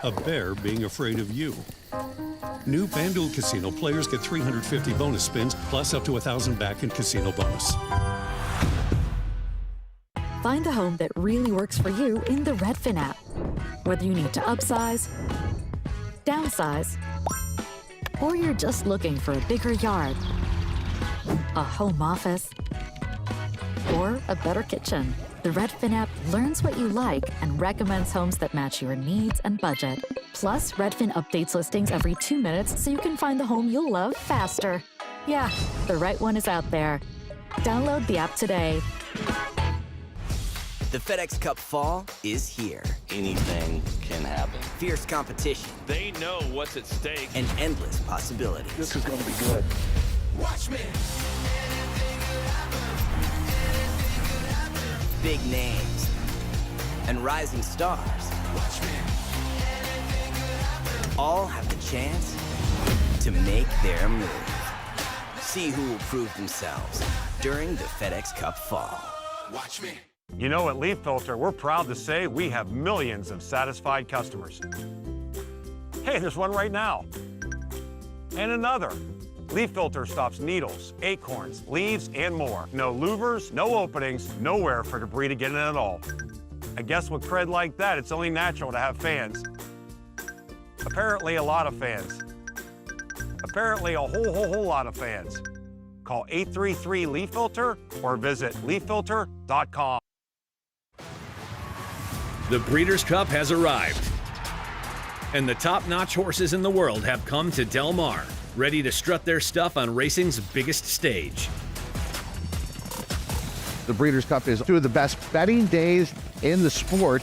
a bear being afraid of you. New FanDuel Casino players get 350 bonus spins, plus up to 1,000 back in casino bonus. Find the home that really works for you in the Redfin app. Whether you need to upsize, downsize, or you're just looking for a bigger yard, a home office, or a better kitchen, the Redfin app learns what you like and recommends homes that match your needs and budget. Plus, Redfin updates listings every 2 minutes so you can find the home you'll love faster. Yeah, the right one is out there. Download the app today. The FedEx Cup Fall is here. Anything can happen. Fierce competition. They know what's at stake. And endless possibilities. This is going to be good. Watch me. Big names and rising stars. Watch me. All have the chance to make their move. See who will prove themselves during the FedEx Cup Fall. Watch me. You know, at Leaf Filter, we're proud to say we have millions of satisfied customers. Hey, there's one right now. And another. Leaf Filter stops needles, acorns, leaves, and more. No louvers, no openings, nowhere for debris to get in at all. I guess with cred like that, it's only natural to have fans. Apparently, a lot of fans. Apparently, a whole lot of fans. Call 833-LEAF-FILTER or visit leaffilter.com. The Breeders' Cup has arrived, and the top-notch horses in the world have come to Del Mar, ready to strut their stuff on racing's biggest stage. The Breeders' Cup is two of the best betting days in the sport.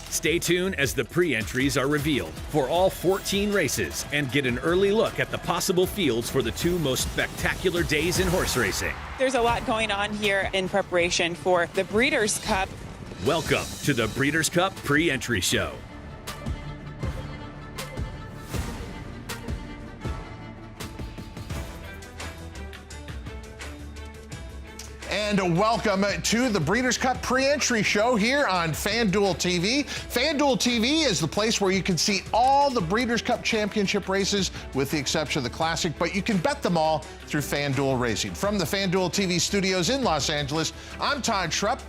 Stay tuned as the pre-entries are revealed for all 14 races and get an early look at the possible fields for the two most spectacular days in horse racing. There's a lot going on here in preparation for the Breeders' Cup. Welcome to the Breeders' Cup Pre-Entry Show. And welcome to the Breeders' Cup Pre-Entry Show here on FanDuel TV. FanDuel TV is the place where you can see all the Breeders' Cup Championship races, with the exception of the Classic, but you can bet them all through FanDuel Racing. From the FanDuel TV studios in Los Angeles, I'm Todd Schrupp.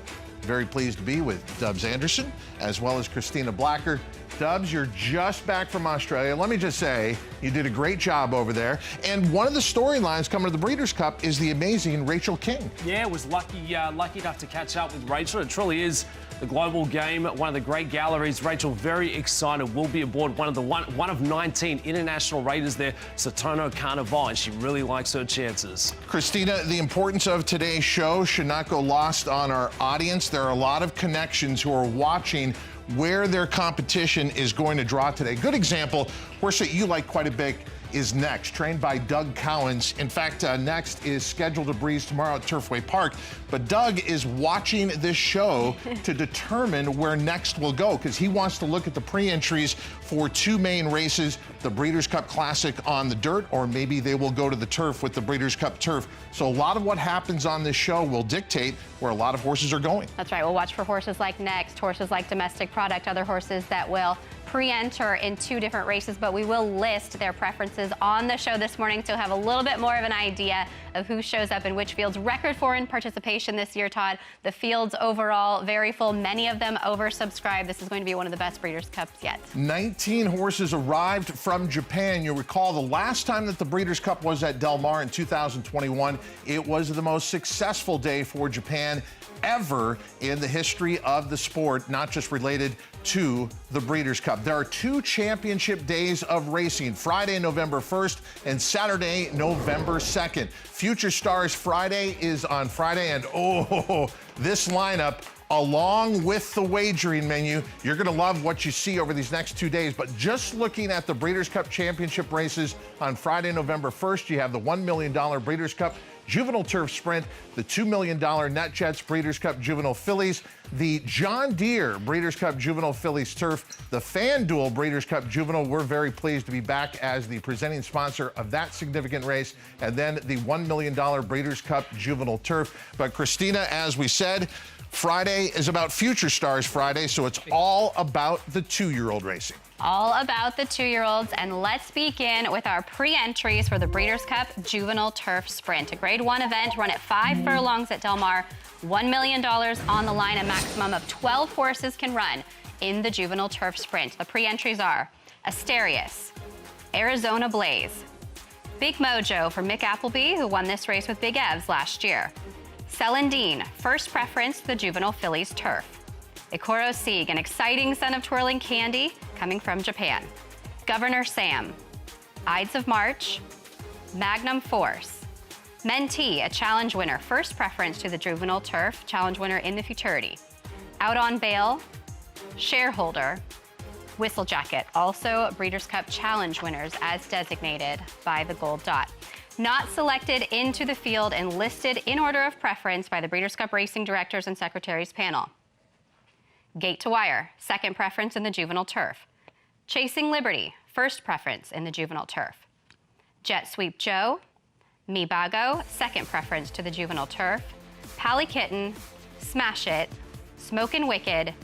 Very pleased to be with Dubs Anderson, as well as Christina Blacker. Dubs, you're just back from Australia. Let me just say, you did a great job over there. And one of the storylines coming to the Breeders' Cup is the amazing Rachel King. Yeah, was lucky enough to catch up with Rachel. It truly is the global game, one of the great galleries. Rachel, very excited, will be aboard one of 19 international raiders there, Satono Carnival, and she really likes her chances. Christina, the importance of today's show should not go lost on our audience. There are a lot of connections who are watching where their competition is going to draw today. Good example, horse that you like quite a bit is Next, trained by Doug Cowens. In fact, Next is scheduled to breeze tomorrow at Turfway Park, but Doug is watching this show to determine where Next will go, because he wants to look at the pre-entries for two main races, the Breeders' Cup Classic on the dirt, or maybe they will go to the turf with the Breeders' Cup Turf. So a lot of what happens on this show will dictate where a lot of horses are going. That's right. We'll watch for horses like Next, horses like Domestic Product, other horses that will pre-enter in two different races, but we will list their preferences on the show this morning, so you'll have a little bit more of an idea of who shows up in which fields. Record foreign participation this year, Todd. The fields overall very full, many of them oversubscribed. This is going to be one of the best Breeders' Cups yet. 19 horses arrived from Japan. You'll recall the last time that the Breeders' Cup was at Del Mar in 2021, it was the most successful day for Japan ever in the history of the sport, not just related to the Breeders' Cup. There are two championship days of racing, Friday, November 1st and Saturday, November 2nd. Future Stars Friday is on Friday, and this lineup, along with the wagering menu, you're going to love what you see over these next 2 days. But just looking at the Breeders' Cup Championship races on Friday, November 1st, you have the $1 million Breeders' Cup Juvenile Turf Sprint, the $2 million NetJets Breeders' Cup Juvenile Phillies, the John Deere Breeders' Cup Juvenile Phillies Turf, the FanDuel Breeders' Cup Juvenile. We're very pleased to be back as the presenting sponsor of that significant race, and then the $1 million Breeders' Cup Juvenile Turf. But Christina, as we said, Friday is about Future Stars Friday, so it's all about the 2-year-old racing. All about the 2-year-olds, and let's begin with our pre-entries for the Breeders' Cup Juvenile Turf Sprint, a Grade 1 event run at 5 furlongs at Del Mar. $1 million on the line. A maximum of 12 horses can run in the Juvenile Turf Sprint. The pre-entries are Asterius, Arizona Blaze, Big Mojo for Mick Appleby, who won this race with Big Evs last year, Celandine, first preference to the Juvenile Phillies Turf, Ikoro Sieg, an exciting son of Twirling Candy coming from Japan, Governor Sam, Ides of March, Magnum Force, Mentee, a challenge winner, first preference to the Juvenile Turf, challenge winner in the Futurity, Out on Bail, Shareholder, Whistle Jacket, also Breeders' Cup challenge winners as designated by the gold dot. Not selected into the field and listed in order of preference by the Breeders' Cup Racing Directors and Secretaries panel. Gate to Wire, second preference in the Juvenile Turf. Chasing Liberty, first preference in the Juvenile Turf. Jet Sweep Joe, Me Bago, second preference to the Juvenile Turf. Pally Kitten, Smash It, Smokin' Wicked,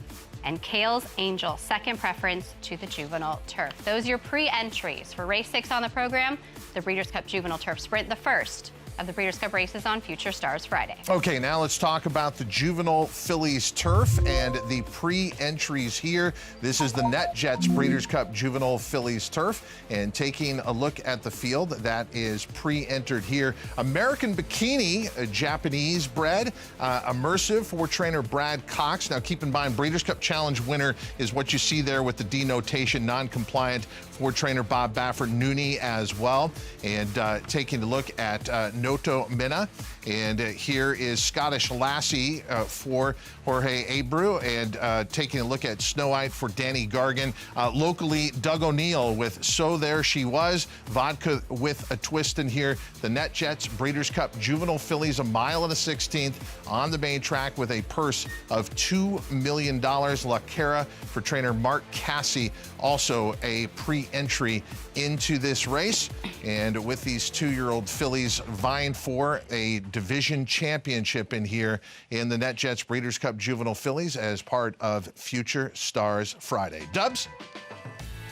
and Kale's Angel, second preference to the Juvenile Turf. Those are your pre-entries for race 6 on the program, the Breeders' Cup Juvenile Turf Sprint, the first of the Breeders' Cup races on Future Stars Friday. Okay, now let's talk about the Juvenile Phillies Turf and the pre-entries here. This is the NetJets Breeders' Cup Juvenile Phillies Turf, and taking a look at the field that is pre-entered here. American Bikini, a Japanese bred, immersive for trainer Brad Cox. Now keep in mind, Breeders' Cup Challenge winner is what you see there with the D notation, non-compliant for trainer Bob Baffert, Noonie as well. And taking a look at Noto Minna. And here is Scottish Lassie for Jorge Abreu, and taking a look at Snow White for Danny Gargan. Locally, Doug O'Neill with So There She Was, Vodka with a Twist in here. The NetJets Breeders' Cup Juvenile Phillies, 1 mile and a 16th on the main track with a purse of $2 million. La Cara for trainer Mark Cassie, also a pre-entry into this race. And with these 2-year-old fillies vying for a division championship in here in the NetJets Breeders' Cup Juvenile Phillies as part of Future Stars Friday. Dubs?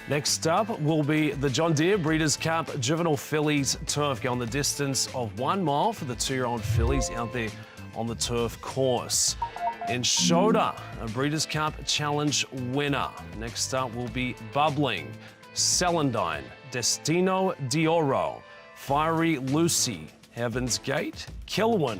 Next up will be the John Deere Breeders' Cup Juvenile Phillies Turf, going the distance of 1 mile for the 2-year-old fillies out there on the turf course. In Shoda, a Breeders' Cup Challenge winner. Next up will be Bubbling, Celandine, Destino d'Oro, Fiery Lucy, Heaven's Gate, Kilwin,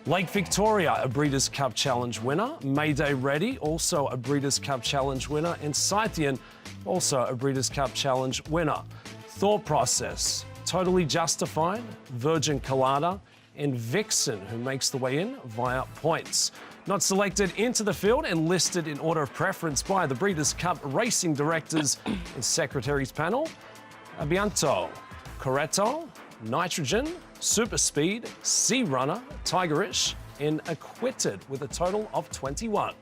Lake Victoria, a Breeders' Cup Challenge winner, Mayday Ready, also a Breeders' Cup Challenge winner, and Scythian, also a Breeders' Cup Challenge winner. Thought Process, Totally Justified, Virgin Colada, and Vixen, who makes the way in via points. Not selected into the field and listed in order of preference by the Breeders' Cup Racing Directors and Secretaries panel, Abianto, Coretto, Nitrogen, Super Speed, Sea Runner, Tigerish, and Acquitted with a total of 21.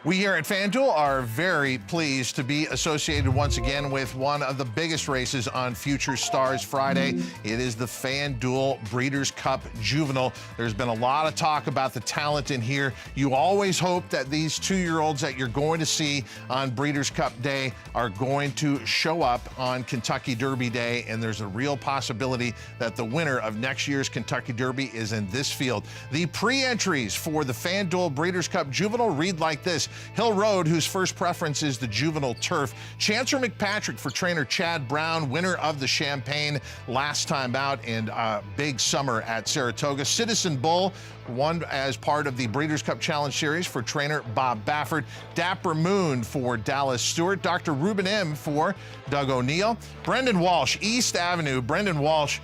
We here at FanDuel are very pleased to be associated once again with one of the biggest races on Future Stars Friday. It is the FanDuel Breeders' Cup Juvenile. There's been a lot of talk about the talent in here. You always hope that these 2-year-olds that you're going to see on Breeders' Cup Day are going to show up on Kentucky Derby Day, and there's a real possibility that the winner of next year's Kentucky Derby is in this field. The pre-entries for the FanDuel Breeders' Cup Juvenile read like this. Hill Road, whose first preference is the Juvenile Turf. Chancer McPatrick for trainer Chad Brown, winner of the Champagne last time out, and big summer at Saratoga. Citizen Bull, won as part of the Breeders' Cup Challenge Series for trainer Bob Baffert. Dapper Moon for Dallas Stewart. Dr. Ruben M for Doug O'Neill. Brendan Walsh, East Avenue. Brendan Walsh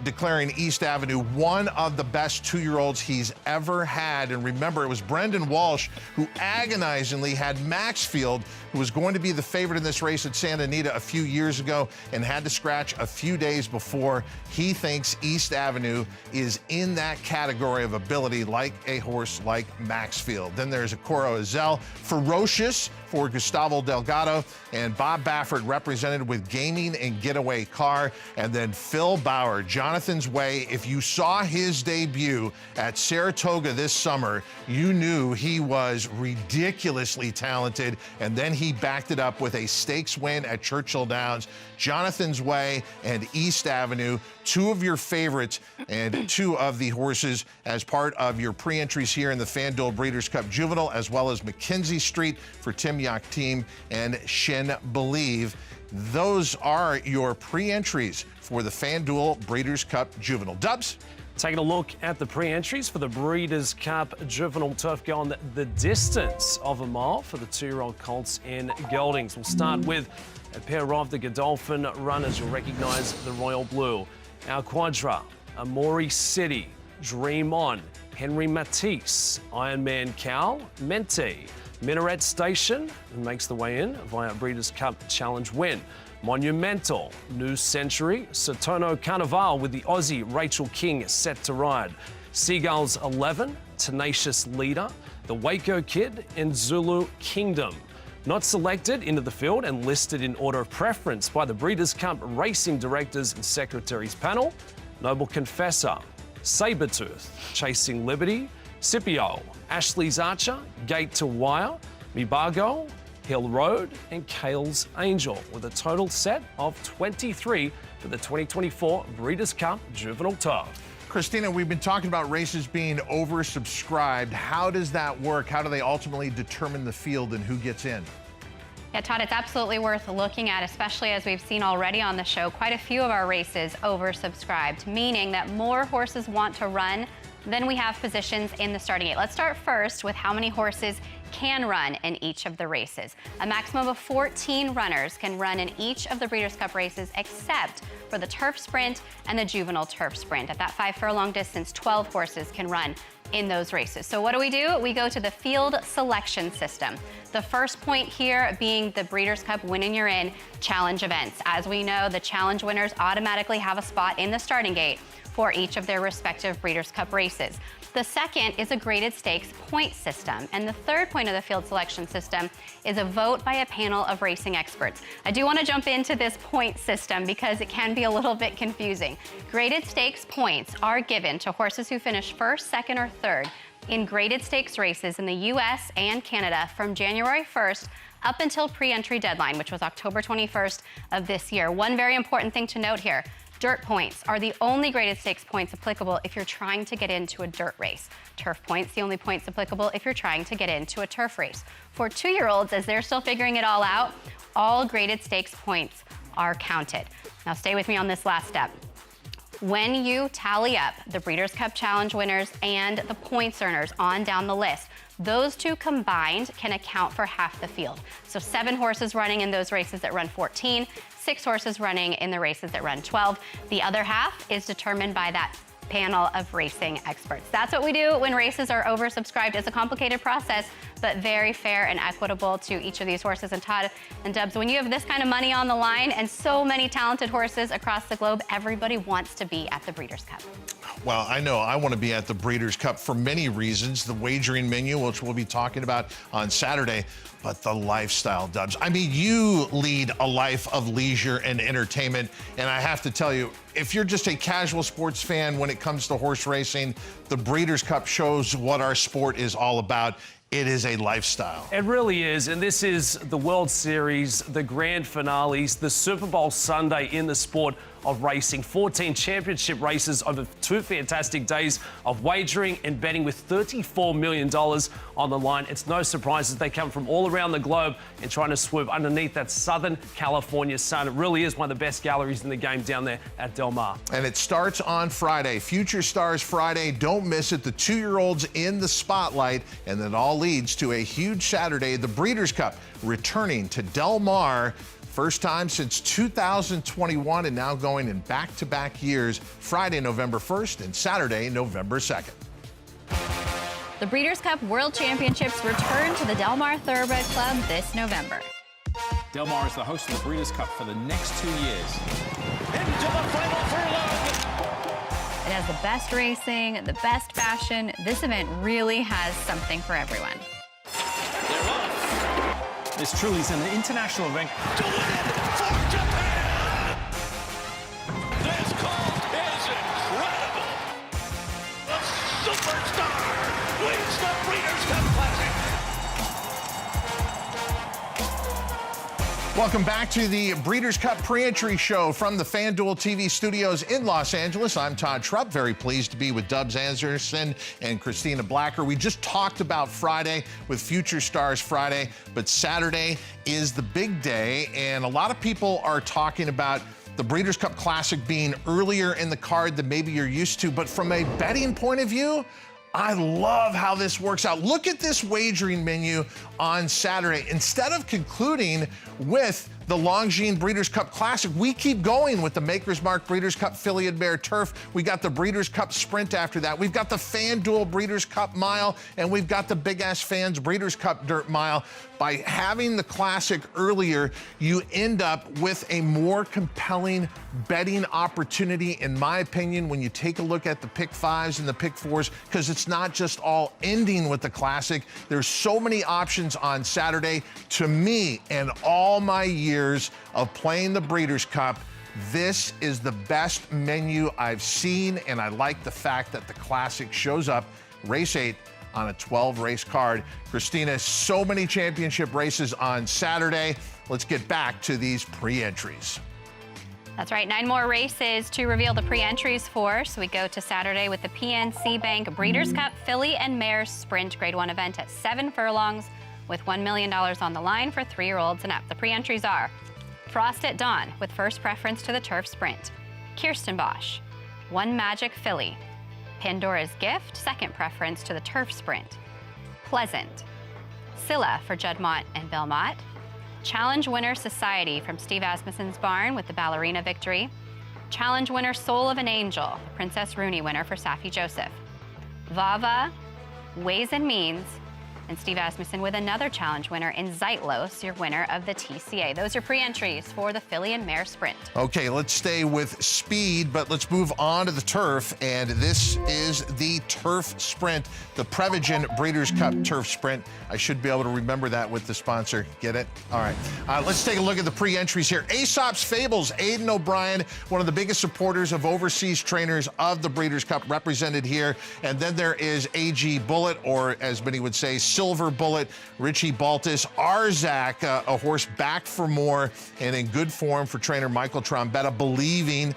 declaring East Avenue one of the best 2-year-olds he's ever had. And remember, it was Brendan Walsh who agonized agonizingly had Maxfield, who was going to be the favorite in this race at Santa Anita a few years ago and had to scratch a few days before. He thinks East Avenue is in that category of ability, like a horse like Maxfield. Then there's Coro Azel, ferocious for Gustavo Delgado, and Bob Baffert represented with Gaming and Getaway Car. And then Phil Bauer, Jonathan's Way. If you saw his debut at Saratoga this summer, you knew he was ridiculously talented, and then he backed it up with a stakes win at Churchill Downs. Jonathan's Way and East Avenue, two of your favorites and two of the horses as part of your pre-entries here in the FanDuel Breeders' Cup Juvenile, as well as Mackenzie Street for Tim Yakteam and Shin Believe. Those are your pre-entries for the FanDuel Breeders' Cup Juvenile. Dubs? Taking a look at the pre-entries for the Breeders' Cup Juvenile Turf, going the distance of a mile for the 2-year-old colts and geldings. We'll start with a pair of the Godolphin runners. You'll recognize the Royal Blue. Our Quadra, Amori City, Dream On, Henry Matisse, Ironman Cal, Mente, Minaret Station, who makes the way in via Breeders' Cup Challenge win. Monumental, New Century, Satono Carnival with the Aussie Rachel King set to ride. Seagulls 11, Tenacious Leader, the Waco Kid, and Zulu Kingdom. Not selected into the field and listed in order of preference by the Breeders' Cup Racing Directors and Secretaries panel: Noble Confessor, Sabretooth, Chasing Liberty, Scipio, Ashley's Archer, Gate to Wire, Mibago, Hill Road, and Kale's Angel, with a total set of 23 for the 2024 Breeders' Cup Juvenile Turf. Christina, we've been talking about races being oversubscribed. How does that work? How do they ultimately determine the field and who gets in? Yeah, Todd, it's absolutely worth looking at, especially as we've seen already on the show, quite a few of our races oversubscribed, meaning that more horses want to run than we have positions in the starting gate. Let's start first with how many horses can run in each of the races. A maximum of 14 runners can run in each of the Breeders' Cup races except for the Turf Sprint and the Juvenile Turf Sprint. At that 5 furlong distance, 12 horses can run in those races. So what do? We go to the field selection system. The first point here being the Breeders' Cup Win and You're In challenge events. As we know, the challenge winners automatically have a spot in the starting gate for each of their respective Breeders' Cup races. The second is a graded stakes point system. And the third point of the field selection system is a vote by a panel of racing experts. I do want to jump into this point system because it can be a little bit confusing. Graded stakes points are given to horses who finish first, second, or third in graded stakes races in the US and Canada from January 1st up until pre-entry deadline, which was October 21st of this year. One very important thing to note here: dirt points are the only graded stakes points applicable if you're trying to get into a dirt race. Turf points, the only points applicable if you're trying to get into a turf race. For 2-year-olds, as they're still figuring it all out, all graded stakes points are counted. Now stay with me on this last step. When you tally up the Breeders' Cup Challenge winners and the points earners on down the list, those two combined can account for half the field. So 7 horses running in those races that run 14, 6 horses running in the races that run 12. The other half is determined by that panel of racing experts. That's what we do when races are oversubscribed. It's a complicated process, but very fair and equitable to each of these horses. And Todd and Dubs, when you have this kind of money on the line and so many talented horses across the globe, everybody wants to be at the Breeders' Cup. Well, I know I want to be at the Breeders' Cup for many reasons. The wagering menu, which we'll be talking about on Saturday, but the lifestyle, Dubs. I mean, you lead a life of leisure and entertainment, and I have to tell you, if you're just a casual sports fan when it comes to horse racing, the Breeders' Cup shows what our sport is all about. It is a lifestyle. It really is, and this is the World Series, the grand finales, the Super Bowl Sunday in the sport of racing. 14 championship races over 2 fantastic days of wagering and betting with $34 million on the line. It's no surprise that they come from all around the globe and trying to swoop underneath that Southern California sun. It really is one of the best galleries in the game down there at Del Mar. And it starts on Friday, Future Stars Friday. Don't miss it. The 2-year-olds in the spotlight, and that all leads to a huge Saturday, the Breeders' Cup returning to Del Mar. First time since 2021, and now going in back-to-back years, Friday, November 1st and Saturday, November 2nd. The Breeders' Cup World Championships return to the Del Mar Thoroughbred Club this November. Del Mar is the host of the Breeders' Cup for the next 2 years. Into the final furlong. It has the best racing, the best fashion. This event really has something for everyone. They're off. This truly is an international event. To win it for Japan. This colt is incredible. The superstar wins the Breeders' Cup Classic. Welcome back to the Breeders' Cup Pre-Entry Show from the FanDuel TV studios in Los Angeles. I'm Todd Trupp, very pleased to be with Dubs Anderson and Christina Blacker. We just talked about Friday with Future Stars Friday, but Saturday is the big day, and a lot of people are talking about the Breeders' Cup Classic being earlier in the card than maybe you're used to, but from a betting point of view, I love how this works out. Look at this wagering menu on Saturday. Instead of concluding with the Longines Breeders' Cup Classic, we keep going with the Maker's Mark Breeders' Cup Filly and Mare Turf. We got the Breeders' Cup Sprint after that. We've got the FanDuel Breeders' Cup Mile, and we've got the Big Ass Fans Breeders' Cup Dirt Mile. By having the Classic earlier, you end up with a more compelling betting opportunity, in my opinion, when you take a look at the pick fives and the pick fours, because it's not just all ending with the Classic. There's so many options on Saturday. To me, and all my years of playing the Breeders' Cup, this is the best menu I've seen, and I like the fact that the Classic shows up race 8 on a 12-race card. Christina, so many championship races on Saturday. Let's get back to these pre-entries. That's right, 9 more races to reveal the pre-entries for. So we go to Saturday with the PNC Bank Breeders' Cup Filly and Mare Sprint Grade 1 event at 7 furlongs with $1 million on the line for 3-year-olds and up. The pre-entries are Frost at Dawn with first preference to the Turf Sprint, Kirsten Bosch, One Magic Filly, Pandora's Gift, second preference to the Turf Sprint, Pleasant, Scylla for Juddmonte and Belmont, Challenge winner Society from Steve Asmussen's barn with the Ballerina victory, Challenge winner Soul of an Angel, the Princess Rooney winner for Safi Joseph, Vava, Ways and Means, and Steve Asmussen with another challenge winner in Zeitlos, your winner of the TCA. Those are pre-entries for the Filly and Mare Sprint. Okay, let's stay with speed, but let's move on to the turf, and this is the Turf Sprint, the Prevagen Breeders' Cup Turf Sprint. I should be able to remember that with the sponsor. Get it? All right. Let's take a look at the pre-entries here. Aesop's Fables, Aidan O'Brien, one of the biggest supporters of overseas trainers of the Breeders' Cup, represented here. And then there is AG Bullet, or as many would say, Silver Bullet, Richie Baltus, Arzak, a horse back for more and in good form for trainer Michael Trombetta, believing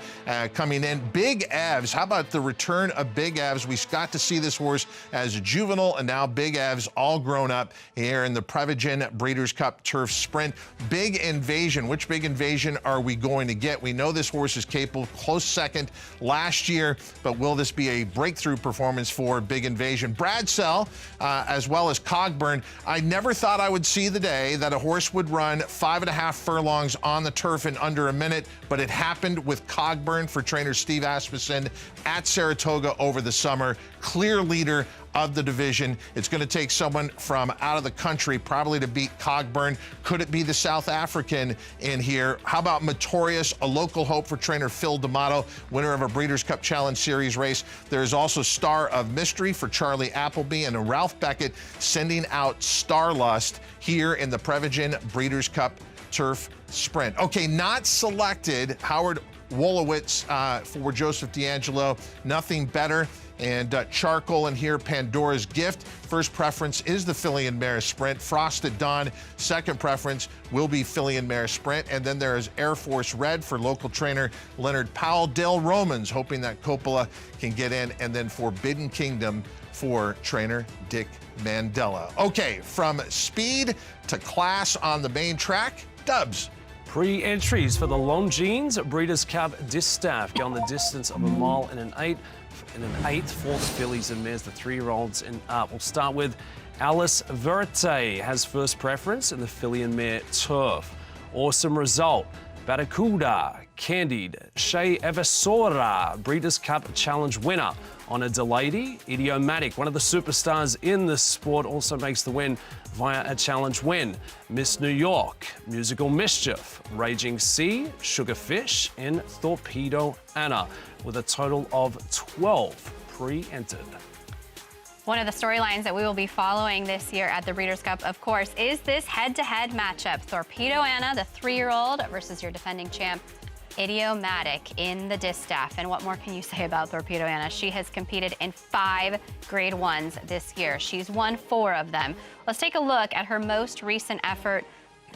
coming in. Big Evs, how about the return of Big Evs? We got to see this horse as a juvenile, and now Big Evs all grown up here in the Prevagen Breeders' Cup Turf Sprint. Big Invasion, which Big Invasion are we going to get? We know this horse is capable, close second last year, but will this be a breakthrough performance for Big Invasion? Bradsell, as well as Cogburn. I never thought I would see the day that a horse would run 5.5 furlongs on the turf in under a minute, but it happened with Cogburn for trainer Steve Asmussen at Saratoga over the summer. Clear leader of the division. It's going to take someone from out of the country probably to beat Cogburn. Could it be the South African in here? How about Notorious, a local hope for trainer Phil D'Amato, winner of a Breeders' Cup Challenge Series race. There's also Star of Mystery for Charlie Appleby, and a Ralph Beckett sending out Starlust here in the Prevagen Breeders' Cup Turf Sprint. Okay, not selected, Howard Wolowitz for Joseph D'Angelo, Nothing Better, and Charcoal in here, Pandora's Gift. First preference is the Filly and Mare Sprint. Frost at Dawn, second preference will be Filly and Mare Sprint. And then there is Air Force Red for local trainer Leonard Powell. Dale Romans hoping that Coppola can get in. And then Forbidden Kingdom for trainer Dick Mandela. Okay, from speed to class on the main track, Dubs. Pre-entries for the Longines Breeders' Cup Distaff go on the distance of 1 mile and an 8. In an 8th, Fourth Fillies and Mares, the 3-year-olds and up. We'll start with Alice Verite has first preference in the Filly and Mare Turf. Awesome Result, Baracuda, Candid, Shea Evasora, Breeders' Cup Challenge winner. on a Delady. Idiomatic, one of the superstars in the sport, also makes the win via a challenge win. Miss New York, Musical Mischief, Raging Sea, Sugarfish, and Torpedo Anna, with a total of 12 pre-entered. One of the storylines that we will be following this year at the Breeders' Cup, of course, is this head-to-head matchup. Torpedo Anna, the 3-year-old, versus your defending champ, Idiomatic, in the distaff. And what more can you say about Torpedo Anna? She has competed in 5 Grade 1s this year. She's won 4 of them. Let's take a look at her most recent effort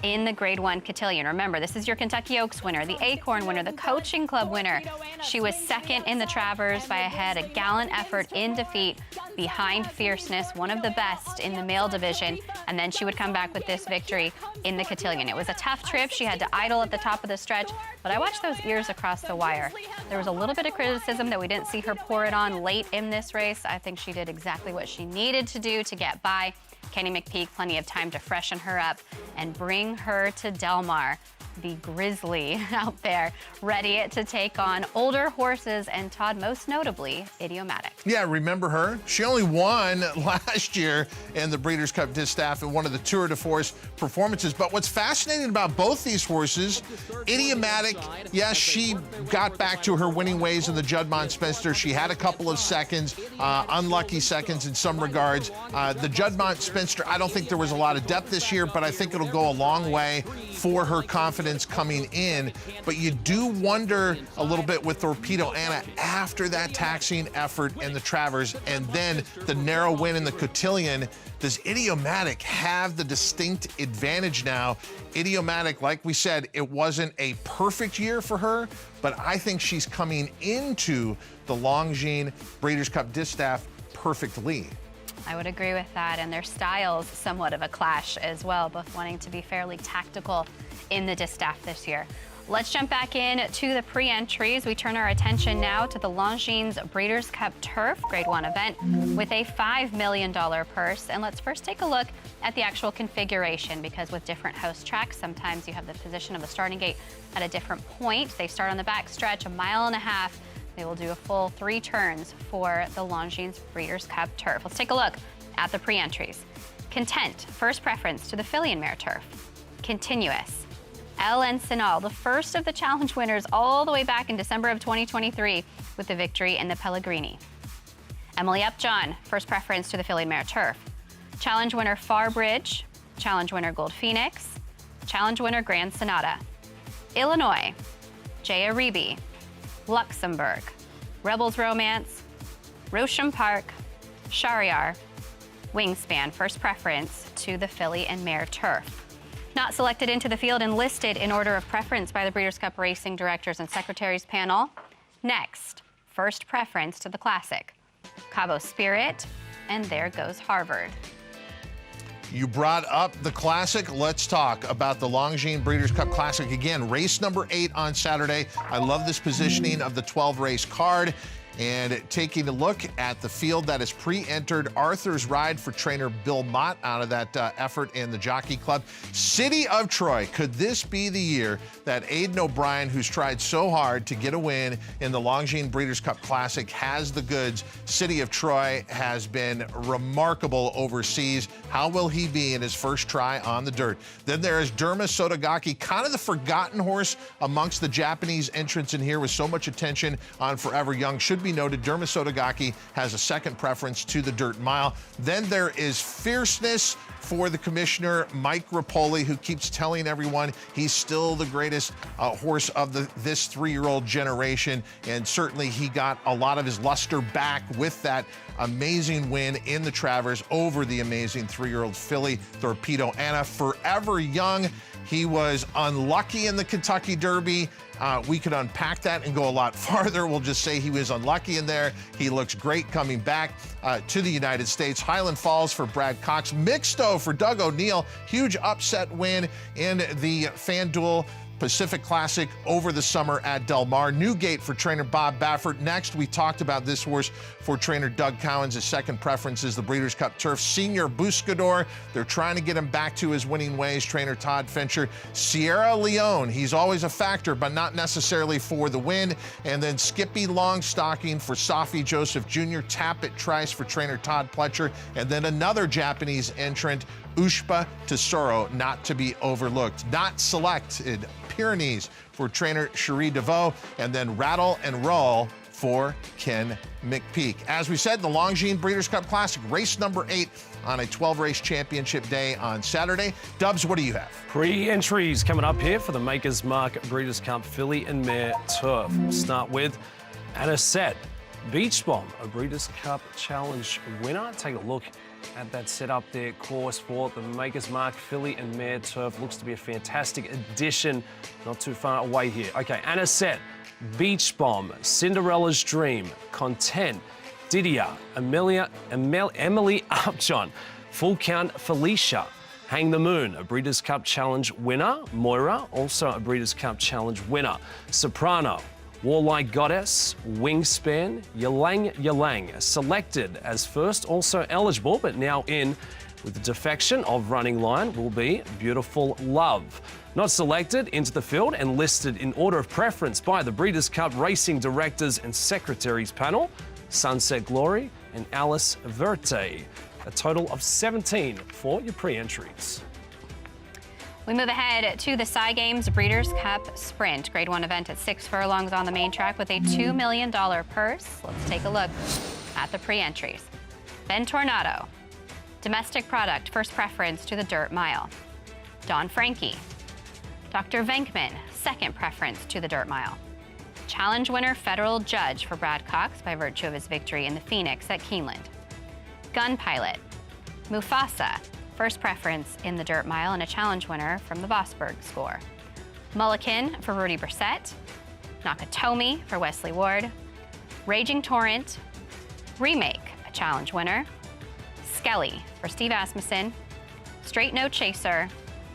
in the Grade 1 Cotillion. Remember, this is your Kentucky Oaks winner, the Acorn winner, the Coaching Club winner. She was second in the Travers by a head, a gallant effort in defeat behind Fierceness, one of the best in the male division, and then she would come back with this victory in the Cotillion. It was a tough trip. She had to idle at the top of the stretch, but I watched those ears across the wire. There was a little bit of criticism that we didn't see her pour it on late in this race. I think she did exactly what she needed to do to get by. Kenny McPeak, plenty of time to freshen her up and bring her to Del Mar, the grizzly out there, ready to take on older horses, and Todd, most notably, Idiomatic. Yeah, remember her? She only won last year in the Breeders' Cup Distaff in one of the Tour de Force performances. But what's fascinating about both these horses, Idiomatic, yes, she got back to her winning ways in the Juddmonte Spinster. She had a couple of seconds, unlucky seconds in some regards. The Juddmonte Spinster, I don't think there was a lot of depth this year, but I think it'll go a long way for her confidence coming in. But you do wonder a little bit with Torpedo Anna after that taxiing effort in the Travers and then the narrow win in the Cotillion. Does Idiomatic have the distinct advantage now? Idiomatic, like we said, it wasn't a perfect year for her, but I think she's coming into the Longines Breeders' Cup Distaff perfectly. I would agree with that, and their styles somewhat of a clash as well, both wanting to be fairly tactical in the distaff this year. Let's jump back in to the pre-entries. We turn our attention now to the Longines Breeders' Cup Turf Grade 1 event with a $5 million purse. And let's first take a look at the actual configuration, because with different host tracks, sometimes you have the position of the starting gate at a different point. They start on the back stretch, 1.5 miles. They will do a full 3 turns for the Longines Breeders' Cup Turf. Let's take a look at the pre-entries. Content, first preference to the Filly and Mare Turf. Continuous, El Encinal, the first of the challenge winners all the way back in December of 2023 with the victory in the Pellegrini. Emily Upjohn, first preference to the Filly and Mare Turf. Challenge winner Farbridge, challenge winner Gold Phoenix, challenge winner Grand Sonata. Illinois, Jay Aribi, Luxembourg, Rebels Romance, Rosham Park, Shahryar, Wingspan, first preference to the Filly and Mare Turf. Not selected into the field and listed in order of preference by the Breeders' Cup Racing Directors and Secretaries panel. Next, first preference to the Classic. Cabo Spirit, and there goes Harvard. You brought up the Classic. Let's talk about the Longines Breeders' Cup Classic. Again, race number 8 on Saturday. I love this positioning of the 12-race card. And taking a look at the field that is pre-entered, Arthur's Ride for trainer Bill Mott out of that effort in the Jockey Club. City of Troy, could this be the year that Aidan O'Brien, who's tried so hard to get a win in the Longines Breeders' Cup Classic, has the goods? City of Troy has been remarkable overseas. How will he be in his first try on the dirt? Then there is Derma Sotogake, kind of the forgotten horse amongst the Japanese entrants in here with so much attention on Forever Young. Should be noted, Derma Sotogake has a second preference to the Dirt Mile. Then there is Fierceness for the commissioner, Mike Rapoli, who keeps telling everyone he's still the greatest horse of this 3-year-old generation. And certainly he got a lot of his luster back with that amazing win in the Travers over the amazing 3-year-old filly, Torpedo Anna. Forever Young, he was unlucky in the Kentucky Derby. We could unpack that and go a lot farther. We'll just say he was unlucky in there. He looks great coming back to the United States. Highland Falls for Brad Cox. Mixto for Doug O'Neill. Huge upset win in the FanDuel Pacific Classic over the summer at Del Mar. New gate for trainer Bob Baffert. Next, we talked about this horse for trainer Doug Cowens. His second preference is the Breeders' Cup Turf. Senior Buscador, they're trying to get him back to his winning ways. Trainer Todd Fincher. Sierra Leone, he's always a factor, but not necessarily for the win. And then Skippy Longstocking for Safi Joseph Jr. Tappet Trice for trainer Todd Pletcher. And then another Japanese entrant, Ushpa Tesoro, not to be overlooked. Not selected, Pyrenees for trainer Cherie DeVoe, and then Rattle and Roll for Ken McPeak. As we said, the Longines Breeders' Cup Classic, race number 8 on a 12-race championship day on Saturday. Dubs, what do you have? Pre-entries coming up here for the Maker's Mark Breeders' Cup Filly and Mare Turf. We'll start with Anisette Beach Bomb, a Breeders' Cup Challenge winner. Take a look at that setup there, course for the Maker's Mark Filly and Mare Turf. Looks to be a fantastic addition, not too far away here. Okay, Anisette, Beach Bomb, Cinderella's Dream, Content, Didier, Emily Upjohn, Full Count Felicia, Hang the Moon, a Breeders' Cup Challenge winner, Moira, also a Breeders' Cup Challenge winner, Soprano, Warlike Goddess, Wingspan, Yalang Yalang, selected as first, also eligible, but now in with the defection of Running Lion will be Beautiful Love. Not selected into the field and listed in order of preference by the Breeders' Cup Racing Directors and Secretaries panel, Sunset Glory and Alice Verte. A total of 17 for your pre-entries. We move ahead to the Cy Games Breeders' Cup Sprint, Grade 1 event at 6 furlongs on the main track with a $2 million purse. Let's take a look at the pre-entries. Ben Tornado, Domestic Product, first preference to the Dirt Mile. Don Frankie, Dr. Venkman, second preference to the Dirt Mile. Challenge winner Federal Judge for Brad Cox by virtue of his victory in the Phoenix at Keeneland. Gun Pilot, Mufasa, first preference in the Dirt Mile and a challenge winner from the Vosburg score. Mulligan for Rudy Brissett. Nakatomi for Wesley Ward. Raging Torrent. Remake, a challenge winner. Skelly for Steve Asmussen. Straight No Chaser.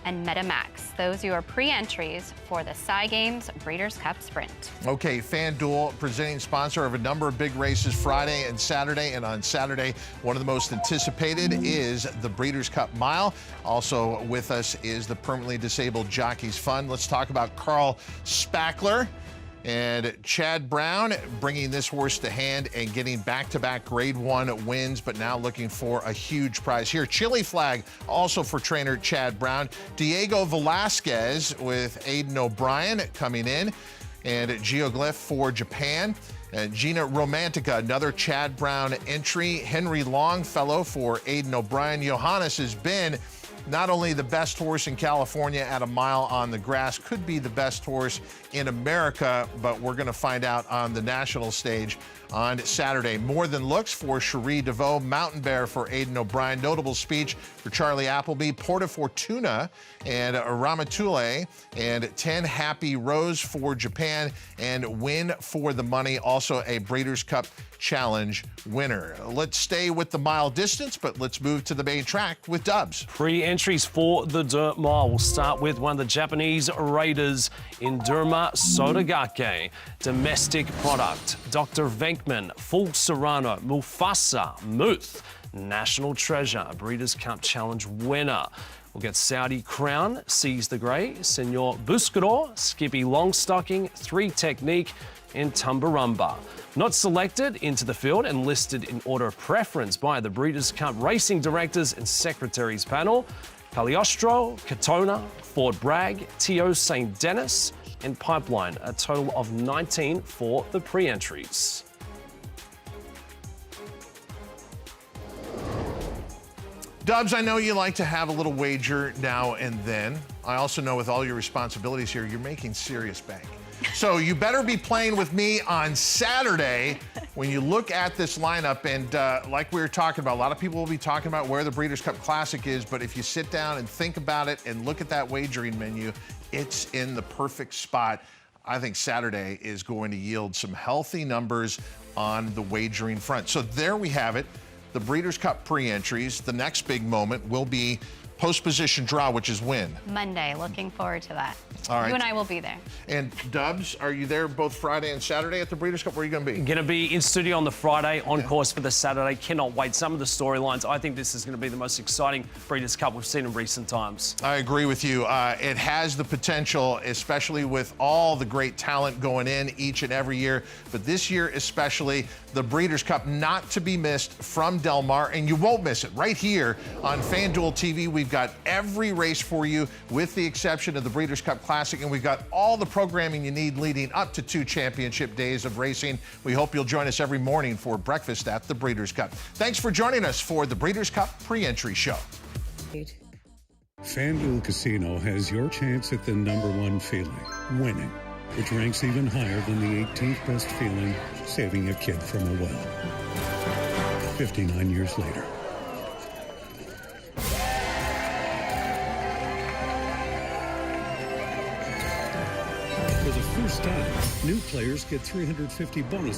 And MetaMax. Those are your pre-entries for the Cy Games Breeders' Cup Sprint. Okay, FanDuel, presenting sponsor of a number of big races Friday and Saturday. And on Saturday, one of the most anticipated is the Breeders' Cup Mile. Also with us is the Permanently Disabled Jockeys Fund. Let's talk about Carl Spackler and Chad Brown bringing this horse to hand and getting back-to-back Grade 1 wins, but now looking for a huge prize here. Chili Flag also for trainer Chad Brown. Diego Velasquez with Aidan O'Brien coming in, and Geoglyph for Japan. Gina Romantica, another Chad Brown entry. Henry Longfellow for Aidan O'Brien. Johannes has been not only the best horse in California at a mile on the grass, could be the best horse in America, but we're going to find out on the national stage on Saturday. More Than Looks for Cherie DeVoe, Mountain Bear for Aidan O'Brien, Notable Speech for Charlie Appleby, Porta Fortuna and Ramatule, and 10 Happy Rose for Japan, and Win for the Money, also a Breeders' Cup Challenge winner. Let's stay with the mile distance, but let's move to the main track with Dubs. Pre-entries for the Dirt Mile. We'll start with one of the Japanese Raiders in Durma Sodagake. Domestic Product, Dr. Venkman, Full Serrano, Mufasa, Muth, National Treasure, a Breeders' Cup Challenge winner. We'll get Saudi Crown, Seize the Grey, Senor Buscador, Skippy Longstocking, 3 Technique, and Tumbarumba. Not selected into the field and listed in order of preference by the Breeders' Cup Racing Directors and Secretaries panel, Cagliostro, Katona, Fort Bragg, T.O. St. Denis, and Pipeline, a total of 19 for the pre-entries. Dubs, I know you like to have a little wager now and then. I also know with all your responsibilities here, you're making serious bank. So you better be playing with me on Saturday when you look at this lineup. And like we were talking about, a lot of people will be talking about where the Breeders' Cup Classic is, but if you sit down and think about it and look at that wagering menu, it's in the perfect spot. I think Saturday is going to yield some healthy numbers on the wagering front. So there we have it. The Breeders' Cup pre-entries. The next big moment will be post-position draw, which is when? Monday. Looking forward to that. All right. You and I will be there. And Dubs, are you there both Friday and Saturday at the Breeders' Cup? Where are you going to be? Going to be in studio on the Friday, on course for the Saturday. Cannot wait. Some of the storylines, I think this is going to be the most exciting Breeders' Cup we've seen in recent times. I agree with you. It has the potential, especially with all the great talent going in each and every year. But this year especially, the Breeders' Cup not to be missed from Del Mar. And you won't miss it. Right here on FanDuel TV, we've got every race for you with the exception of the Breeders' Cup Classic. And we've got all the programming you need leading up to 2 championship days of racing. We hope you'll join us every morning for breakfast at the Breeders' Cup. Thanks for joining us for the Breeders' Cup Pre-Entry Show. FanDuel Casino has your chance at the #1 feeling, winning, which ranks even higher than the 18th best feeling, saving a kid from a well. 59 years later. For the first time, new players get 350 bonus